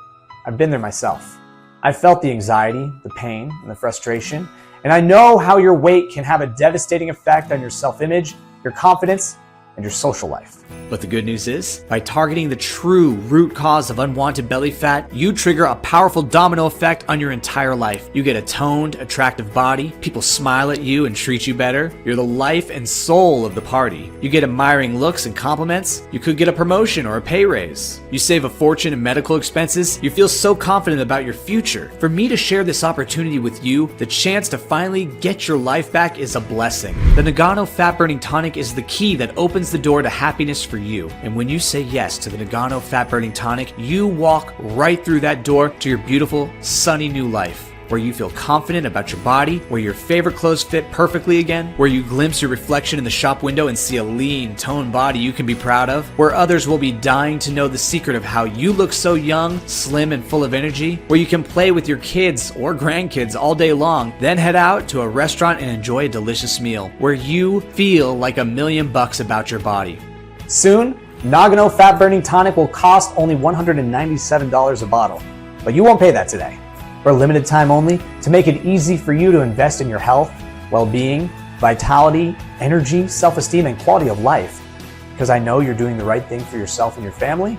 I've been there myself. I've felt the anxiety, the pain, and the frustration, and I know how your weight can have a devastating effect on your self-image, your confidence, and your social life. But the good news is, by targeting the true root cause of unwanted belly fat, you trigger a powerful domino effect on your entire life. You get a toned, attractive body, people smile at you and treat you better, you're the life and soul of the party. You get admiring looks and compliments, you could get a promotion or a pay raise. You save a fortune in medical expenses, you feel so confident about your future. For me to share this opportunity with you, the chance to finally get your life back is a blessing. The Nagano Fat Burning Tonic is the key that opens the door to happiness for you. And when you say yes to the Nagano Fat Burning Tonic, you walk right through that door to your beautiful, sunny new life, where you feel confident about your body, where your favorite clothes fit perfectly again, where you glimpse your reflection in the shop window and see a lean, toned body you can be proud of, where others will be dying to know the secret of how you look so young, slim, and full of energy, where you can play with your kids or grandkids all day long, then head out to a restaurant and enjoy a delicious meal, where you feel like $1,000,000 about your body. Soon, Nagano Fat Burning Tonic will cost only $197 a bottle, but you won't pay that today. For a limited time only, to make it easy for you to invest in your health, well-being, vitality, energy, self-esteem, and quality of life. Because I know you're doing the right thing for yourself and your family,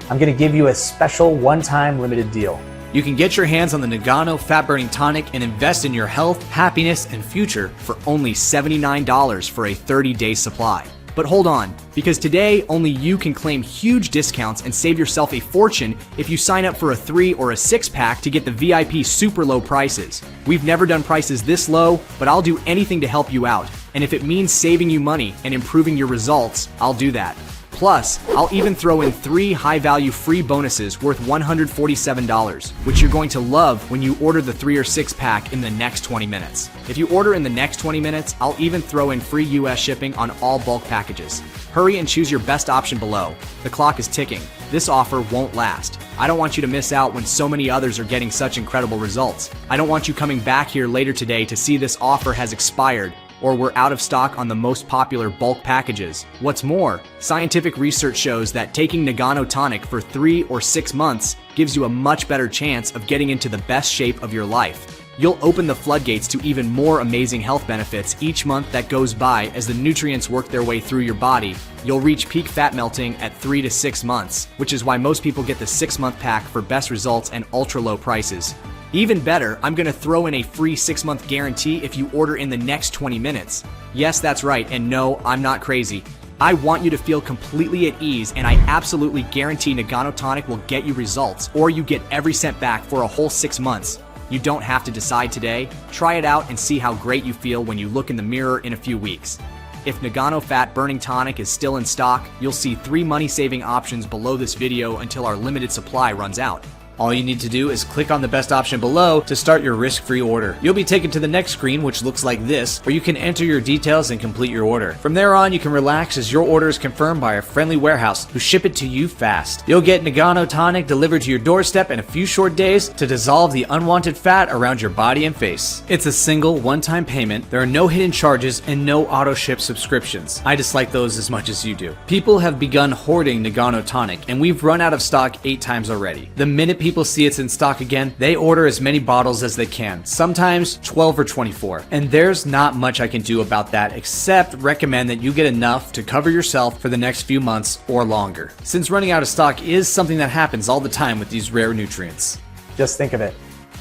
I'm going to give you a special one-time limited deal. You can get your hands on the Nagano Fat Burning Tonic and invest in your health, happiness, and future for only $79 for a 30-day supply. But hold on, because today only you can claim huge discounts and save yourself a fortune if you sign up for a 3 or a 6-pack to get the VIP super low prices. We've never done prices this low, but I'll do anything to help you out. And if it means saving you money and improving your results, I'll do that. Plus, I'll even throw in 3 high-value free bonuses worth $147, which you're going to love when you order the 3 or 6-pack in the next 20 minutes. If you order in the next 20 minutes, I'll even throw in free US shipping on all bulk packages. Hurry and choose your best option below. The clock is ticking. This offer won't last. I don't want you to miss out when so many others are getting such incredible results. I don't want you coming back here later today to see this offer has expired, or we're out of stock on the most popular bulk packages. What's more, scientific research shows that taking Nagano Tonic for 3 or 6 months gives you a much better chance of getting into the best shape of your life. You'll open the floodgates to even more amazing health benefits each month that goes by as the nutrients work their way through your body. You'll reach peak fat melting at 3 to 6 months, which is why most people get the 6-month pack for best results and ultra low prices. Even better, I'm going to throw in a free 6-month guarantee if you order in the next 20 minutes. Yes, that's right, and no, I'm not crazy. I want you to feel completely at ease, and I absolutely guarantee Nagano Tonic will get you results, or you get every cent back for a whole 6 months. You don't have to decide today. Try it out and see how great you feel when you look in the mirror in a few weeks. If Nagano Fat Burning Tonic is still in stock, you'll see 3 money-saving options below this video until our limited supply runs out. All you need to do is click on the best option below to start your risk-free order. You'll be taken to the next screen, which looks like this, where you can enter your details and complete your order. From there on, you can relax as your order is confirmed by a friendly warehouse who ship it to you fast. You'll get Nagano Tonic delivered to your doorstep in a few short days to dissolve the unwanted fat around your body and face. It's a single one-time payment, there are no hidden charges, and no auto-ship subscriptions. I dislike those as much as you do. People have begun hoarding Nagano Tonic, and we've run out of stock 8 times already. The minute people see it's in stock again, they order as many bottles as they can, sometimes 12 or 24. And there's not much I can do about that except recommend that you get enough to cover yourself for the next few months or longer, since running out of stock is something that happens all the time with these rare nutrients. Just think of it.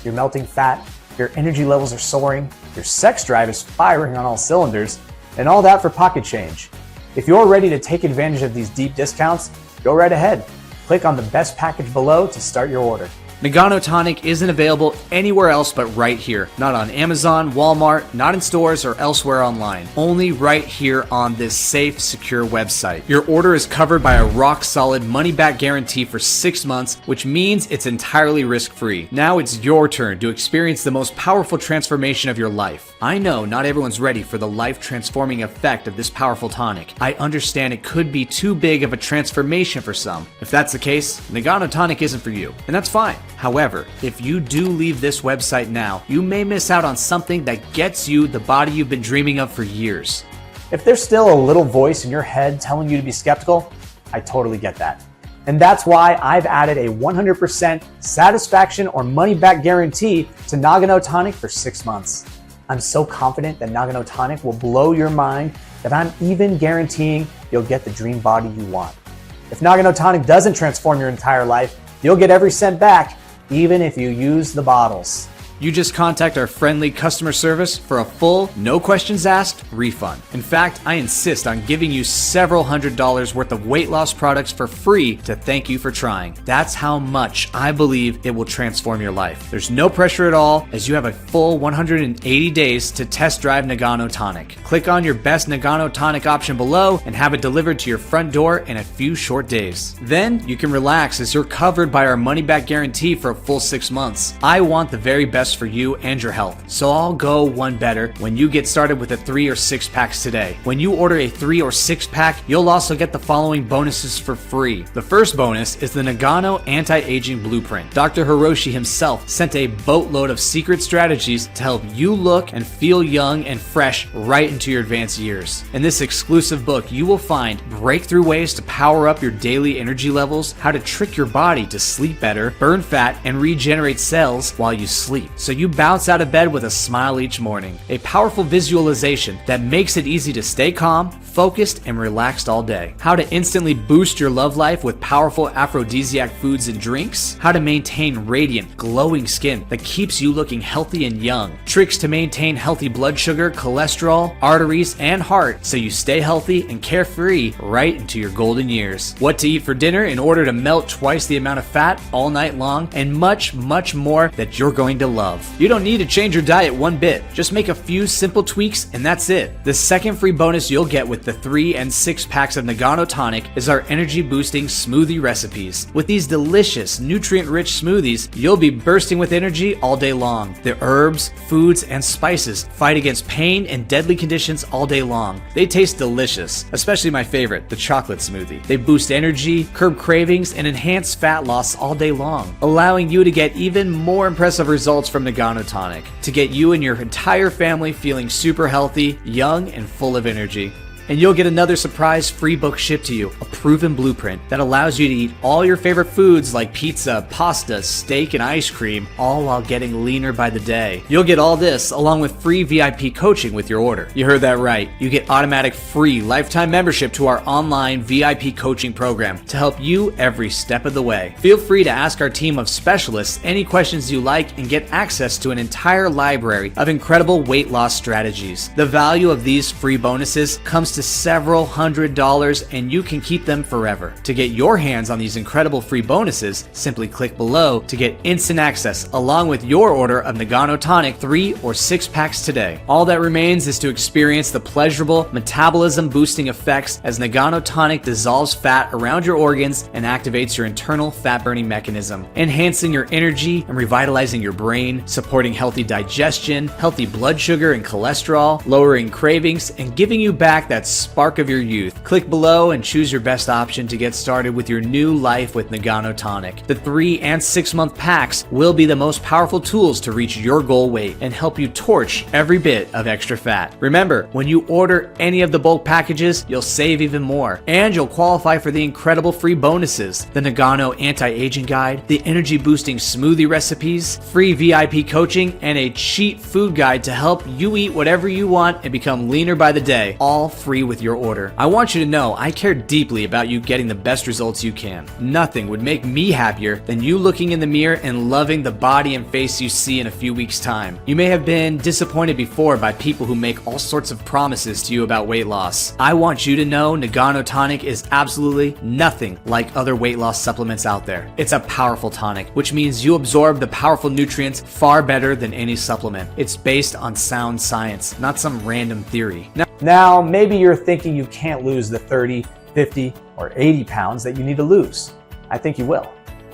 You're melting fat, your energy levels are soaring, your sex drive is firing on all cylinders, and all that for pocket change. If you're ready to take advantage of these deep discounts, go right ahead. Click on the best package below to start your order. Nagano Tonic isn't available anywhere else but right here. Not on Amazon, Walmart, not in stores or elsewhere online. Only right here on this safe, secure website. Your order is covered by a rock-solid money-back guarantee for 6 months, which means it's entirely risk-free. Now it's your turn to experience the most powerful transformation of your life. I know not everyone's ready for the life-transforming effect of this powerful tonic. I understand it could be too big of a transformation for some. If that's the case, Nagano Tonic isn't for you, and that's fine. However, if you do leave this website now, you may miss out on something that gets you the body you've been dreaming of for years. If there's still a little voice in your head telling you to be skeptical, I totally get that. And that's why I've added a 100% satisfaction or money-back guarantee to Nagano Tonic for 6 months. I'm so confident that Nagano Tonic will blow your mind that I'm even guaranteeing you'll get the dream body you want. If Nagano Tonic doesn't transform your entire life, you'll get every cent back, even if you use the bottles. You just contact our friendly customer service for a full, no questions asked refund. In fact, I insist on giving you several $100s worth of weight loss products for free to thank you for trying. That's how much I believe it will transform your life. There's no pressure at all, as you have a full 180 days to test drive Nagano Tonic. Click on your best Nagano Tonic option below and have it delivered to your front door in a few short days. Then you can relax as you're covered by our money-back guarantee for a full 6 months. I want the very best for you and your health, so I'll go one better when you get started with a 3 or 6 packs today. When you order a 3 or 6 pack, you'll also get the following bonuses for free. The first bonus is the Nagano Anti-Aging Blueprint. Dr. Hiroshi himself sent a boatload of secret strategies to help you look and feel young and fresh right into your advanced years. In this exclusive book, you will find breakthrough ways to power up your daily energy levels, how to trick your body to sleep better, burn fat, and regenerate cells while you sleep. so you bounce out of bed with a smile each morning. A powerful visualization that makes it easy to stay calm, focused, and relaxed all day. How to instantly boost your love life with powerful aphrodisiac foods and drinks. How to maintain radiant, glowing skin that keeps you looking healthy and young. Tricks to maintain healthy blood sugar, cholesterol, arteries, and heart so you stay healthy and carefree right into your golden years. What to eat for dinner in order to melt twice the amount of fat all night long, and much, much more that you're going to love. You don't need to change your diet one bit. Just make a few simple tweaks and that's it. The second free bonus you'll get with the 3 and 6 packs of Nagano Tonic is our energy boosting smoothie recipes. With these delicious, nutrient-rich smoothies, you'll be bursting with energy all day long. The herbs, foods, and spices fight against pain and deadly conditions all day long. They taste delicious, especially my favorite, the chocolate smoothie. They boost energy, curb cravings, and enhance fat loss all day long, allowing you to get even more impressive results from Nagano Tonic to get you and your entire family feeling super healthy, young, and full of energy. And you'll get another surprise free book shipped to you, a proven blueprint that allows you to eat all your favorite foods like pizza, pasta, steak, and ice cream, all while getting leaner by the day. You'll get all this along with free VIP coaching with your order. You heard that right. You get automatic free lifetime membership to our online VIP coaching program to help you every step of the way. Feel free to ask our team of specialists any questions you like and get access to an entire library of incredible weight loss strategies. The value of these free bonuses comes to several $100s and you can keep them forever. To get your hands on these incredible free bonuses, simply click below to get instant access along with your order of Nagano Tonic 3 or 6 packs today. All that remains is to experience the pleasurable metabolism boosting effects as Nagano Tonic dissolves fat around your organs and activates your internal fat burning mechanism, enhancing your energy and revitalizing your brain, supporting healthy digestion, healthy blood sugar and cholesterol, lowering cravings, and giving you back that spark of your youth. Click below and choose your best option to get started with your new life with Nagano Tonic. The 3 and 6 month packs will be the most powerful tools to reach your goal weight and help you torch every bit of extra fat. Remember, when you order any of the bulk packages, you'll save even more, and you'll qualify for the incredible free bonuses: the Nagano Anti-Aging Guide, the energy boosting smoothie recipes, free VIP coaching, and a cheat food guide to help you eat whatever you want and become leaner by the day, all free with your order. I want you to know I care deeply about you getting the best results you can. Nothing would make me happier than you looking in the mirror and loving the body and face you see in a few weeks' time. You may have been disappointed before by people who make all sorts of promises to you about weight loss. I want you to know Nagano Tonic is absolutely nothing like other weight loss supplements out there. It's a powerful tonic, which means you absorb the powerful nutrients far better than any supplement. It's based on sound science, not some random theory. Now, maybe you're thinking you can't lose the 30, 50, or 80 pounds that you need to lose. I think you will.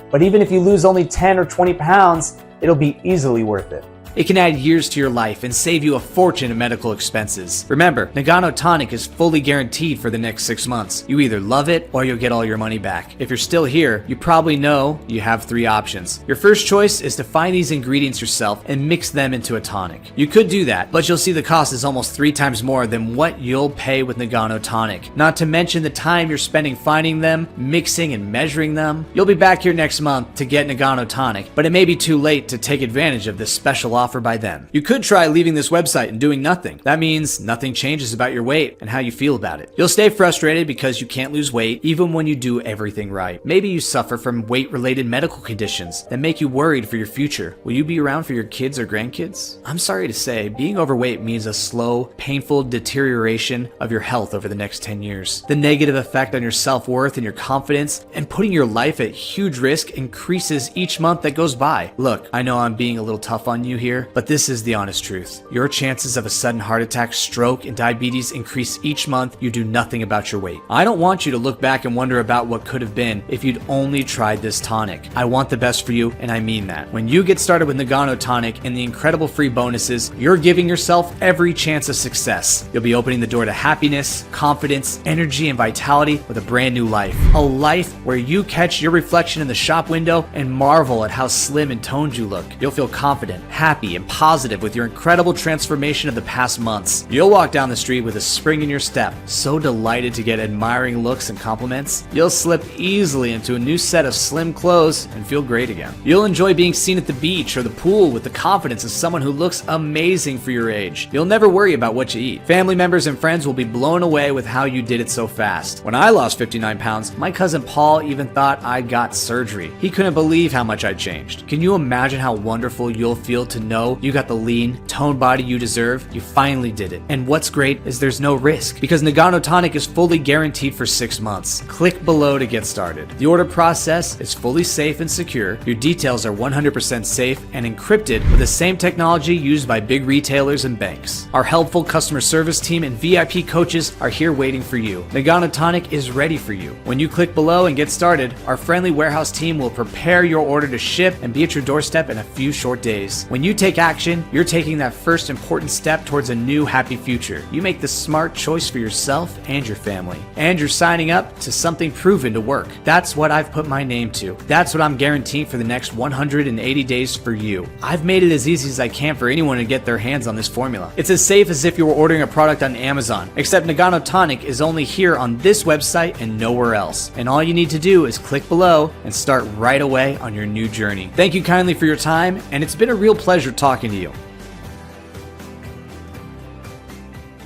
But even if you lose only 10 or 20 pounds, it'll be easily worth it. It can add years to your life and save you a fortune in medical expenses. Remember, Nagano Tonic is fully guaranteed for the next 6 months. You either love it or you'll get all your money back. If you're still here, you probably know you have 3 options. Your first choice is to find these ingredients yourself and mix them into a tonic. You could do that, but you'll see the cost is almost 3 times more than what you'll pay with Nagano Tonic. Not to mention the time you're spending finding them, mixing and measuring them. You'll be back here next month to get Nagano Tonic, but it may be too late to take advantage of this special offer by then. You could try leaving this website and doing nothing. That means nothing changes about your weight and how you feel about it. You'll stay frustrated because you can't lose weight even when you do everything right. Maybe you suffer from weight-related medical conditions that make you worried for your future. Will you be around for your kids or grandkids? I'm sorry to say, being overweight means a slow, painful deterioration of your health over the next 10 years. The negative effect on your self-worth and your confidence and putting your life at huge risk increases each month that goes by. Look, I know I'm being a little tough on you here, but this is the honest truth. Your chances of a sudden heart attack, stroke, and diabetes increase each month you do nothing about your weight. I don't want you to look back and wonder about what could have been if you'd only tried this tonic. I want the best for you, and I mean that. When you get started with Nagano Tonic and the incredible free bonuses, you're giving yourself every chance of success. You'll be opening the door to happiness, confidence, energy, and vitality with a brand new life. A life where you catch your reflection in the shop window and marvel at how slim and toned you look. You'll feel confident, happy, happy and positive with your incredible transformation of the past months. You'll walk down the street with a spring in your step, so delighted to get admiring looks and compliments. You'll slip easily into a new set of slim clothes and feel great again. You'll enjoy being seen at the beach or the pool with the confidence of someone who looks amazing for your age. You'll never worry about what you eat. Family members and friends will be blown away with how you did it so fast. When I lost 59 pounds, my cousin Paul even thought I got surgery. He couldn't believe how much I changed. Can you imagine how wonderful you'll feel to know you got the lean, toned body you deserve? You finally did it. And what's great is there's no risk, because Nagano Tonic is fully guaranteed for 6 months. Click below to get started. The order process is fully safe and secure. Your details are 100% safe and encrypted with the same technology used by big retailers and banks. Our helpful customer service team and VIP coaches are here waiting for you. Nagano Tonic is ready for you. When you click below and get started, our friendly warehouse team will prepare your order to ship and be at your doorstep in a few short days. When you take action, you're taking that first important step towards a new happy future. You make the smart choice for yourself and your family. And you're signing up to something proven to work. That's what I've put my name to. That's what I'm guaranteeing for the next 180 days for you. I've made it as easy as I can for anyone to get their hands on this formula. It's as safe as if you were ordering a product on Amazon, except Nagano Tonic is only here on this website and nowhere else. And all you need to do is click below and start right away on your new journey. Thank you kindly for your time, and it's been a real pleasure talking to you.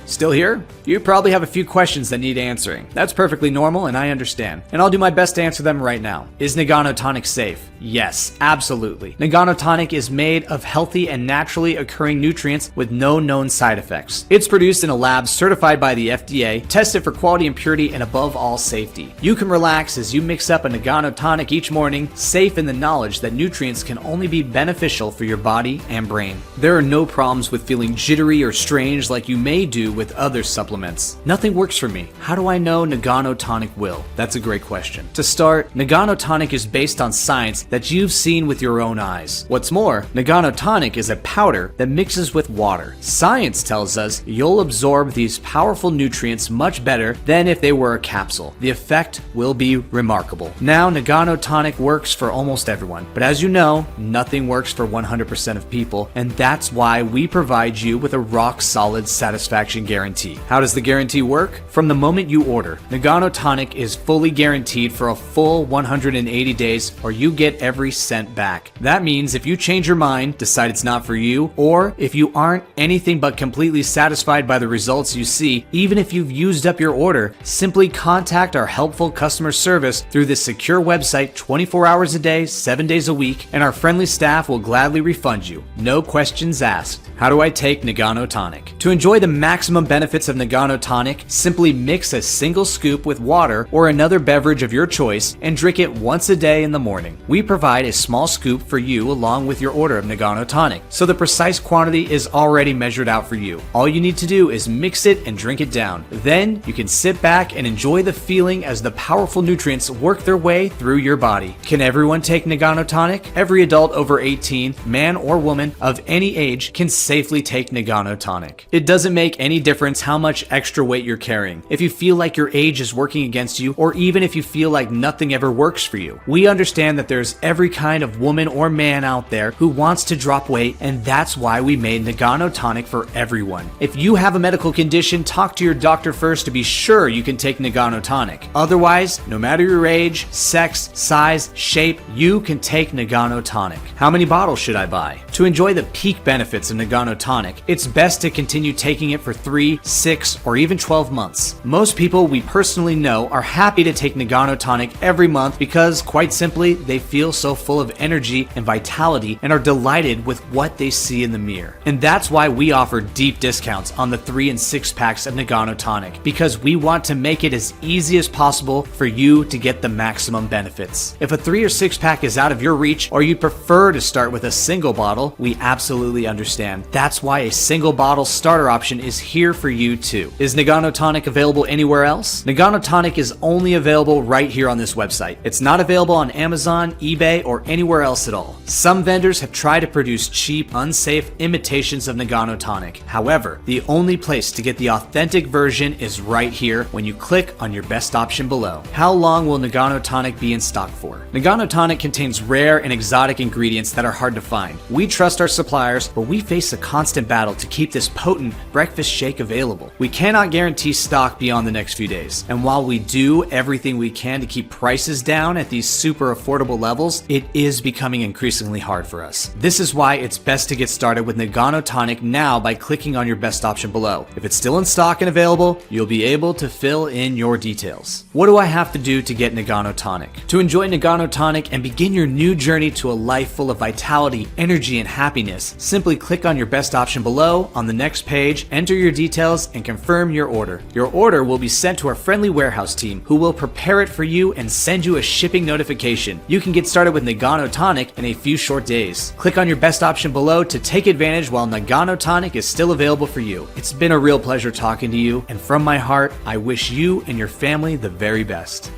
Still here? You probably have a few questions that need answering. That's perfectly normal, and I understand. And I'll do my best to answer them right now. Is Nagano Tonic safe? Yes, absolutely. Nagano Tonic is made of healthy and naturally occurring nutrients with no known side effects. It's produced in a lab certified by the FDA, tested for quality and purity, and above all, safety. You can relax as you mix up a Nagano Tonic each morning, safe in the knowledge that nutrients can only be beneficial for your body and brain. There are no problems with feeling jittery or strange like you may do with other supplements. Nothing works for me. How do I know Nagano Tonic will? That's a great question. To start, Nagano Tonic is based on science that you've seen with your own eyes. What's more, Nagano Tonic is a powder that mixes with water. Science tells us you'll absorb these powerful nutrients much better than if they were a capsule. The effect will be remarkable. Now, Nagano Tonic works for almost everyone, but as you know, nothing works for 100% of people, and that's why we provide you with a rock-solid satisfaction guarantee. How does the guarantee work? From the moment you order, Nagano Tonic is fully guaranteed for a full 180 days, or you get every cent back. That means if you change your mind, decide it's not for you, or if you aren't anything but completely satisfied by the results you see, even if you've used up your order, simply contact our helpful customer service through this secure website 24 hours a day, 7 days a week, and our friendly staff will gladly refund you. No questions asked. How do I take Nagano Tonic? To enjoy the maximum benefits of Nagano Tonic, simply mix a single scoop with water or another beverage of your choice and drink it once a day in the morning. We provide a small scoop for you along with your order of Nagano Tonic, so the precise quantity is already measured out for you. All you need to do is mix it and drink it down. Then you can sit back and enjoy the feeling as the powerful nutrients work their way through your body. Can everyone take Nagano Tonic? Every adult over 18, man or woman of any age, can safely take Nagano Tonic. It doesn't make any difference how much extra weight you're carrying, if you feel like your age is working against you, or even if you feel like nothing ever works for you. We understand that there's every kind of woman or man out there who wants to drop weight, and that's why we made Nagano Tonic for everyone. If you have a medical condition, talk to your doctor first to be sure you can take Nagano Tonic. Otherwise, no matter your age, sex, size, shape, you can take Nagano Tonic. How many bottles should I buy? To enjoy the peak benefits of Nagano Tonic, it's best to continue taking it for 3, 6, or even 12 months. Most people we personally know are happy to take Nagano Tonic every month because, quite simply, they feel so full of energy and vitality and are delighted with what they see in the mirror. And that's why we offer deep discounts on the 3 and 6 packs of Nagano Tonic, because we want to make it as easy as possible for you to get the maximum benefits. If a 3 or 6 pack is out of your reach, or you'd prefer to start with a single bottle, we absolutely understand. That's why a single bottle starter option is here for you too. Is Nagano Tonic available anywhere else? Nagano Tonic is only available right here on this website. It's not available on Amazon, eBay, or anywhere else at all. Some vendors have tried to produce cheap, unsafe imitations of Nagano Tonic. However, the only place to get the authentic version is right here when you click on your best option below. How long will Nagano Tonic be in stock for? Nagano Tonic contains rare and exotic ingredients that are hard to find. We trust our suppliers, but we face a constant battle to keep this potent breakfast shake available. We cannot guarantee stock beyond the next few days. And while we do everything we can to keep prices down at these super affordable levels, it is becoming increasingly hard for us. This is why it's best to get started with Nagano Tonic now by clicking on your best option below. If it's still in stock and available, you'll be able to fill in your details. What do I have to do to get Nagano Tonic? To enjoy Nagano Tonic and begin your new journey to a life full of vitality, energy, and happiness, simply click on your best option below on the next page, enter your details, and confirm your order. Your order will be sent to our friendly warehouse team who will prepare it for you and send you a shipping notification. You can get started with Nagano Tonic in a few short days. Click on your best option below to take advantage while Nagano Tonic is still available for you. It's been a real pleasure talking to you, and from my heart, I wish you and your family the very best.